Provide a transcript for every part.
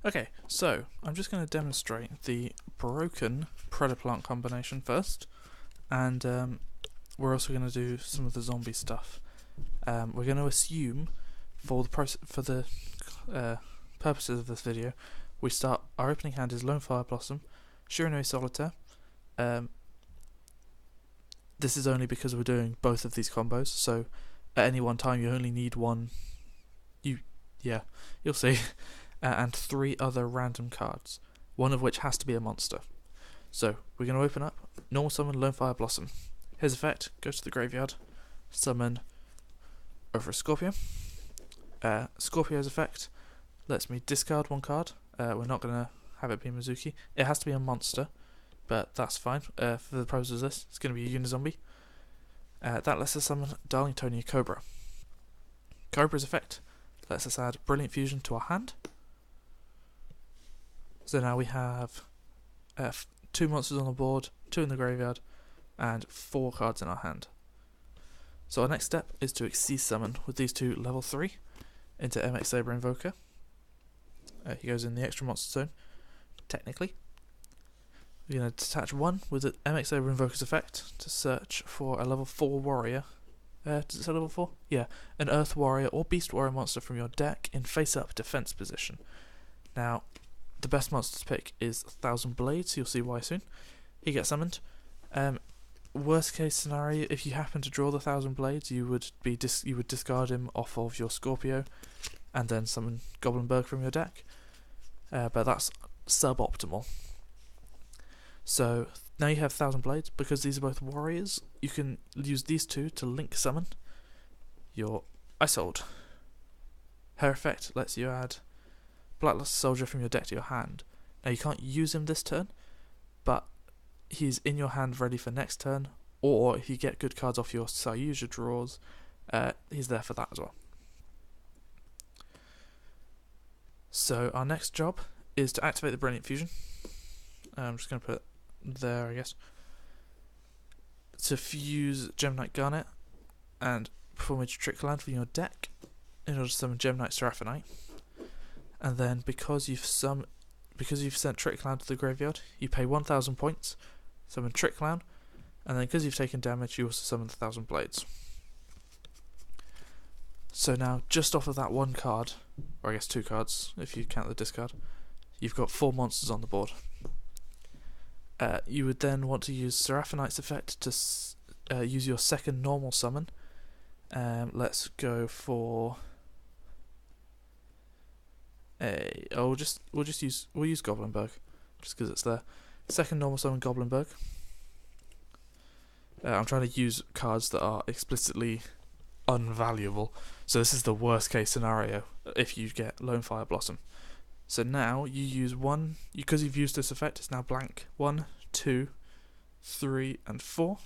Okay, so I'm just going to demonstrate the broken Predator-Plant combination first, and we're also going to do some of the zombie stuff. We're going to assume, for the purposes of this video, we start. Our opening hand is Lonefire Blossom, Shiranui Solitaire. This is only because we're doing both of these combos, so at any one time you only need one. You'll see. And 3 other random cards, one of which has to be a monster. So we're going to open up, normal summon Lonefire Blossom. His effect, goes to the graveyard, summon over a Scorpio. Scorpio's effect lets me discard 1 card. We're not going to have it be Mizuki. It has to be a monster, but that's fine. For the purposes of this, it's going to be a Unizombie. That lets us summon Darlingtonia Cobra. Cobra's effect lets us add Brilliant Fusion to our hand. So now we have 2 monsters on the board, 2 in the graveyard, and 4 cards in our hand. So our next step is to Xyz summon with these 2 level 3 into M-X-Saber Invoker. He goes in the extra monster zone, technically. We're going to detach 1 with the M-X-Saber Invoker's effect to search for a level 4 warrior. Does it say level 4? Yeah. An Earth Warrior or Beast Warrior monster from your deck in face-up defense position. Now, the best monster to pick is 1000 Blades, you'll see why soon. He gets summoned. Worst case scenario, if you happen to draw the 1000 Blades, you would discard him off of your Scorpio and then summon Goblinberg from your deck. But that's suboptimal. So now you have 1000 Blades. Because these are both warriors, you can use these 2 to link summon your Isolde. Her effect lets you add Blackluster Soldier from your deck to your hand. Now you can't use him this turn, but he's in your hand ready for next turn, or if you get good cards off your Saryuja draws, he's there for that as well. So our next job is to activate the Brilliant Fusion. I'm just going to put it there, I guess. To fuse Gemknight Garnet and perform a trick land from your deck in order to summon Gemknight Seraphenite. And then because you've sent Trick Clown to the graveyard, you pay 1000 points, summon Trick Clown, and then because you've taken damage, you also summon the 1000 Blades. So now, just off of that 1 card, or I guess 2 cards if you count the discard, you've got 4 monsters on the board. You would then want to use Seraphenite's effect to use your second normal summon. Let's go for we'll use Goblinberg just because it's there. Second normal summon Goblinberg. I'm trying to use cards that are explicitly unvaluable, so this is the worst case scenario if you get Lonefire Blossom. So now you use 1, because you've used this effect, it's now blank. 1, 2, 3, and 4.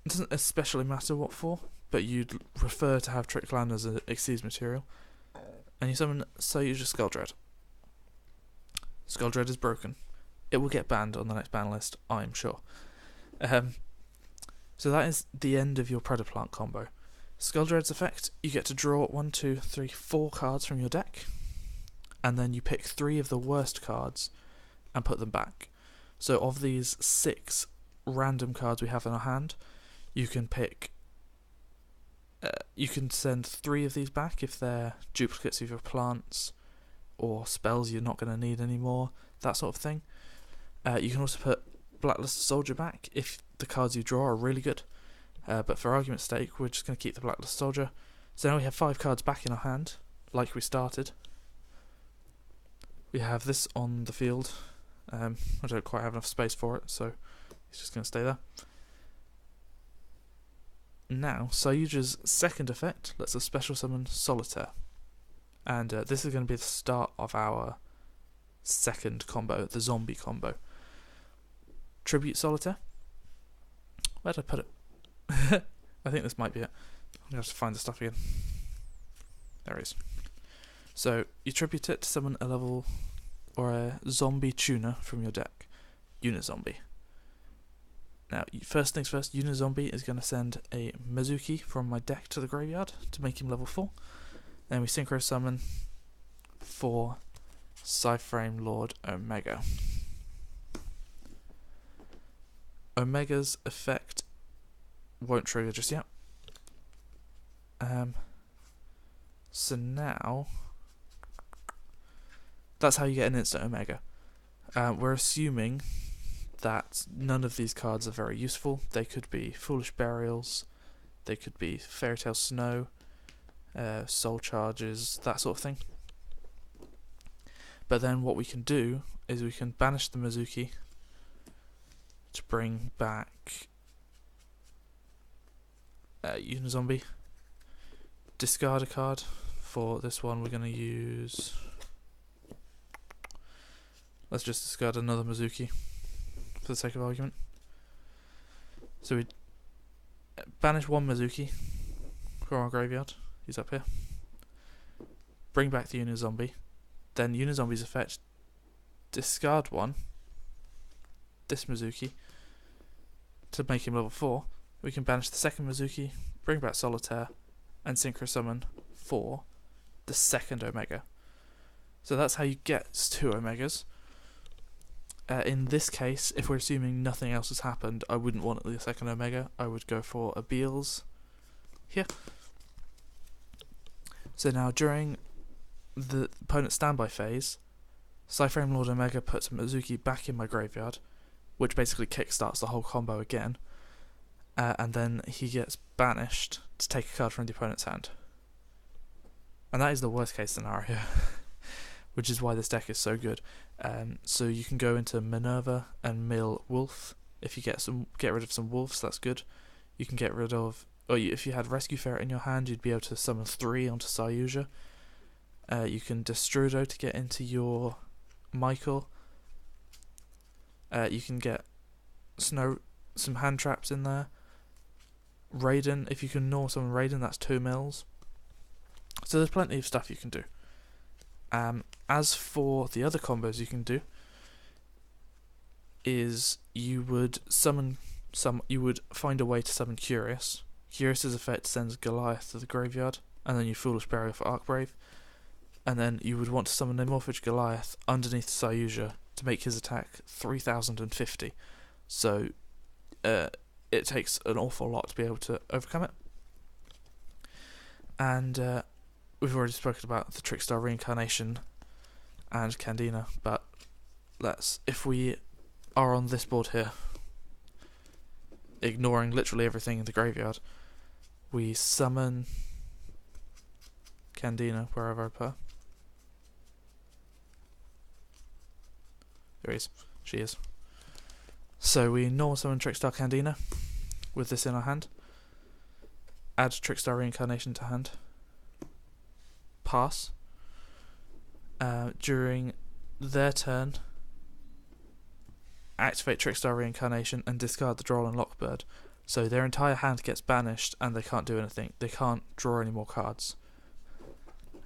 It doesn't especially matter what for, but you'd prefer to have Trick Land as an Xyz material. And you summon Saryuja Skuldread. Skuldread is broken. It will get banned on the next ban list, I'm sure. So that is the end of your Predator-Plant combo. Skuldread's effect, you get to draw 1, 2, 3, 4 cards from your deck, and then you pick 3 of the worst cards and put them back. So of these 6 random cards we have in our hand, you can pick you can send 3 of these back if they're duplicates of your plants or spells you're not going to need anymore, that sort of thing. You can also put Blackluster Soldier back if the cards you draw are really good. But for argument's sake, we're just going to keep the Blackluster Soldier. So now we have 5 cards back in our hand, like we started. We have this on the field. I don't quite have enough space for it, so it's just going to stay there. Now, Saryuja's second effect lets us special summon Solitaire. And this is going to be the start of our second combo, the zombie combo. Tribute Solitaire. Where did I put it? I think this might be it. I'm going to have to find the stuff again. There it is. So, you tribute it to summon a level or a zombie tuner from your deck. Unizombie. Now, first things first, Unizombie is going to send a Mizuki from my deck to the graveyard to make him level 4. Then we synchro summon for Psyframe Lord Omega. Omega's effect won't trigger just yet. So now, that's how you get an instant Omega. We're assuming that none of these cards are very useful. They could be Foolish Burials, they could be Fairy Tale Snow, Soul Charges, that sort of thing. But then what we can do is we can banish the Mizuki to bring back Unizombie. Discard a card. For this one we're going to use... Let's just discard another Mizuki for the sake of argument. So we banish one Mizuki from our graveyard. He's up here. Bring back the Unizombie. Then Unizombie's effect, discard one, this Mizuki, to make him level 4. We can banish the second Mizuki, bring back Solitaire, and Synchro Summon for the second Omega. So that's how you get 2 Omegas. In this case, if we're assuming nothing else has happened, I wouldn't want the second Omega. I would go for a Beelze here. So now during the opponent's standby phase, Psyframe Lord Omega puts Mizuki back in my graveyard, which basically kickstarts the whole combo again, and then he gets banished to take a card from the opponent's hand. And that is the worst case scenario, which is why this deck is so good. So you can go into Minerva and mill Wolf. If you get rid of some wolves, that's good. You can get rid of, if you had Rescue Ferret in your hand, you'd be able to summon 3 onto Saryuja. You can Destrudo to get into your Michael. You can get some hand traps in there. Raiden, if you can gnaw summon Raiden, that's 2 mils. So there's plenty of stuff you can do. As for the other combos you can do, is you would find a way to summon Curious. Curious's effect sends Goliath to the graveyard, and then you Foolish Burial for Archbrave. And then you would want to summon Amorphage Goliath underneath Saryuja to make his attack 3050. So it takes an awful lot to be able to overcome it. And we've already spoken about the Trickstar Reincarnation and Candina, but if we are on this board here, ignoring literally everything in the graveyard, we summon Candina wherever I put her. There he is. She is. So we normal summon Trickstar Candina with this in our hand. Add Trickstar Reincarnation to hand. Pass. During their turn, activate Trickstar Reincarnation and discard the Droll and Lockbird. So their entire hand gets banished and they can't do anything. They can't draw any more cards.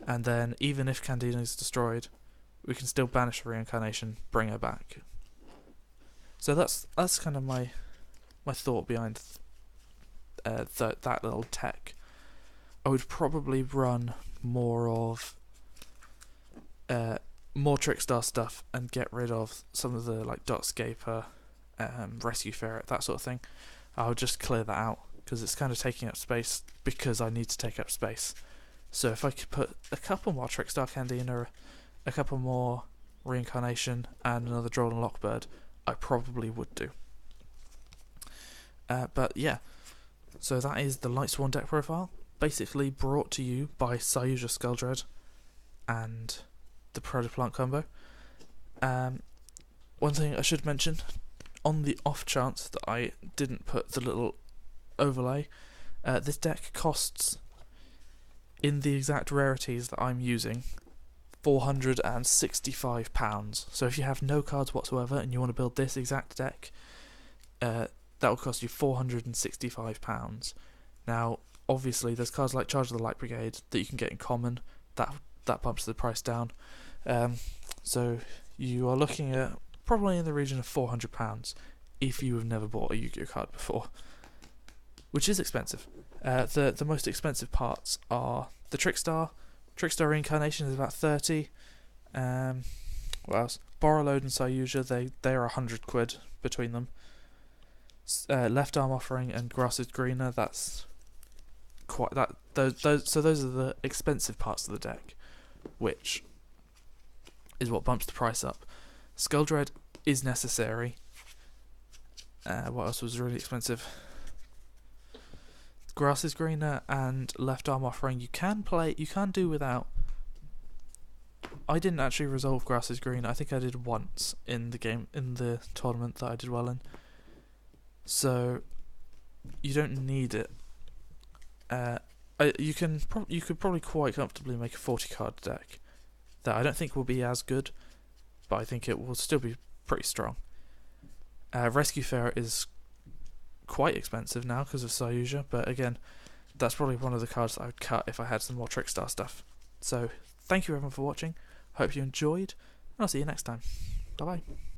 And then even if Candina is destroyed, we can still banish Reincarnation, bring her back. So that's kind of my thought behind that little tech. I would probably run more of more Trickstar stuff and get rid of some of the like Dotscaper, Rescue Ferret, that sort of thing. I would just clear that out because it's kind of taking up space because I need to take up space. So if I could put a couple more Trickstar Candina, a couple more Reincarnation, and another Droll and Lockbird, I probably would do. But yeah, so that is the Lightsworn Deck Profile, basically brought to you by Saryuja Skulldread and the Protoplant combo. One thing I should mention, on the off chance that I didn't put the little overlay, this deck costs, in the exact rarities that I'm using, £465. So if you have no cards whatsoever and you want to build this exact deck, that will cost you £465. Now, obviously, there's cards like Charge of the Light Brigade that you can get in common. That bumps the price down. So you are looking at probably in the region of £400 if you have never bought a Yu-Gi-Oh card before, which is expensive. The most expensive parts are the Trickstar. Trickstar Reincarnation is about 30. What else? Borreload and Saryuja, they are 100 quid between them. Left Arm Offering and Grass is Greener, that's quite that. So those are the expensive parts of the deck, which is what bumps the price up. Skull Dread is necessary. What else was really expensive? Grass is Greener and Left Arm Offering. You can do without. I didn't actually resolve Grass is Green. I think I did once in the tournament that I did well in. So you don't need it. You could probably quite comfortably make a 40 card deck that I don't think will be as good, but I think it will still be pretty strong. Rescue Fair is quite expensive now because of Saryuja, but again, that's probably one of the cards that I would cut if I had some more Trickstar stuff. So thank you everyone for watching. Hope you enjoyed, and I'll see you next time. Bye bye.